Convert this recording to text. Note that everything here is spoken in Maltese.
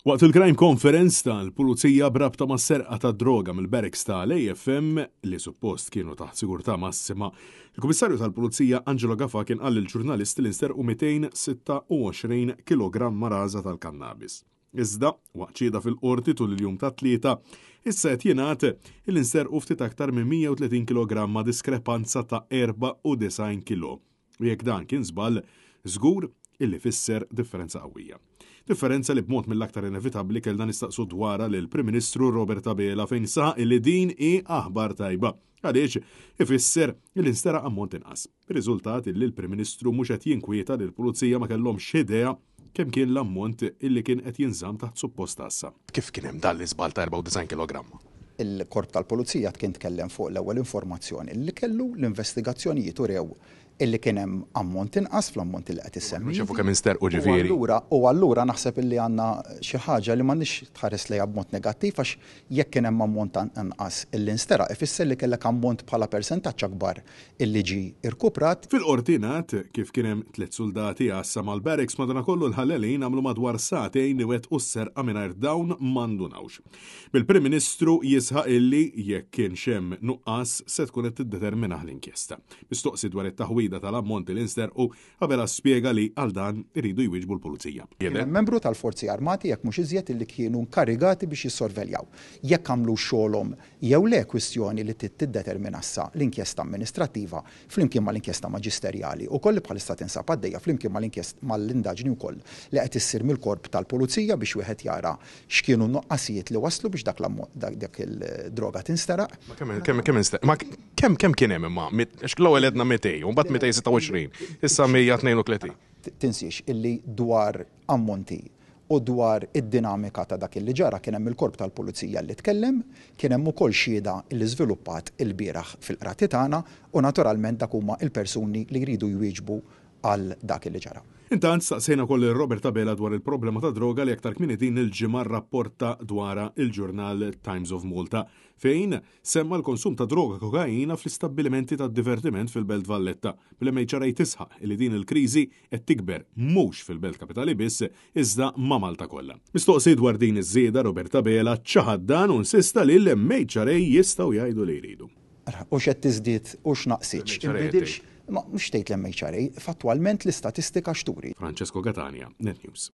Waqt il-Crime Conference tal-Pulizija brabta ma' serqa ta' droga mill-barracks tal-AFM li suppost kienu taħt sigurtà massima, il-Kummissarju tal-Pulizija Angelo Gafa kien qal lill-ġurnalisti li nsterqu 226 kg raża tal-kannabis. Iżda, waqt ċieda fil-qorti tul il-jum ta' tlieta, issa qed jingħad il-insterqu ftit aktar minn 130 kg diskrepanza ta' 94 kg. U jekk dan kien żball, żgur illi fisser differenza qawwija. Differenza li b'mod mill-aktar inevitabbli kellna nistaqsu dwarha lil Prim Ministru Robert Abela fejn saq li din hi aħbar tajba. Għaliex ifisser li nsteraq ammont inqas. Bir-riżultat li l-Prim Ministru mhux qed jinkwieta li l-Pulizija ma kellhomx idea kemm kien l-ammont illi kien qed jinżamm taħt suppost tassa. Kif kien hemm dan l-iżbal ta' 94 kg? Il-Korp tal-Pulizija kien tkellem fuq l-ewwel informazzjoni li kellu l-investigazzjonijiet urew illi kien hemm ammont inqas fl-ammont li qed issemmi. Xefu kemm insterqu ġifieri. U allura naħseb illi għandna xi ħaġa li m'għandniex tħares lejha b'mod negattiv għax jekk kien hemm ammont inqas illi nsteraq ifisser li kellek ammont bħala persentaġġ akbar illi ġi irkuprat. Fil-qorti ngħid kif kien hemm 3 soldati għassa mal-barracks madankollu l-ħallelin għamlu madwar sagħtejn li wettqu s-serqa mingħajr dawn m'għandunawx. Bil-Prim Ministru jisħaq illi jekk kien hemm nuqqas se tkun qed tiddetermina l-inkjesta. Mistoqsi dwar it-taħwid tal-ammonti li nsterqu Abela spjega li għal dan iridu jwieġbu l-Pulizija. Membru tal-Forzi Armati jekk mhux iżjed illi kienu nkarigati biex jissorveljaw. Jekk għamlu xogħolhom jew le kwistjoni li tiddetermina issa l-inkjesta amministrattiva flimkien mal-inkjesta maġisterjali u kolli bħalissa tinsab għaddejja flimkien mal-indaġni wkoll li qed issir mill-Korp tal-Pulizija biex wieħed jara x'kienu nuqqasijiet li waslu biex dak il-droga tinsteraq. Kemm kien hemm imma l-ewwel għedna 200 u mbagħad 226, issa 132. Tinsiex illi dwar ammonti u dwar id-dinamika ta' dak illi ġara kien hemm il-Korp tal-Pulizija li tkellem, kien hemm ukoll xhieda li żviluppat il-bieraħ fil-qrati tagħna u naturalment dak huma il-persuni li jridu jwieġbu għal dak illi ġara. Intant staqsejna koll Robert Abela dwar il-problema ta' droga li aktar kmieni din il-ġimgħa rapporta dwara il-ġurnal Times of Malta fejn semma l-konsum ta' droga kokaina fl-istabbilimenti ta' divertiment fil-Belt Valletta. Bil-MHRA tisħaq li din il-kriżi qed tikber mhux fil-Belt Kapitali biss iżda ma' Malta kollha. Mistoqsi dwar din iż-żieda Robert Abela ċaħad dan u insista li l-MHRA jistgħu jgħidu li jridu. U x'qed tiżdied u x'naqsitx. Mhux tgħid l-MHRA, fattwalment l-istatistika xturi. Francesco Gatania, Net News.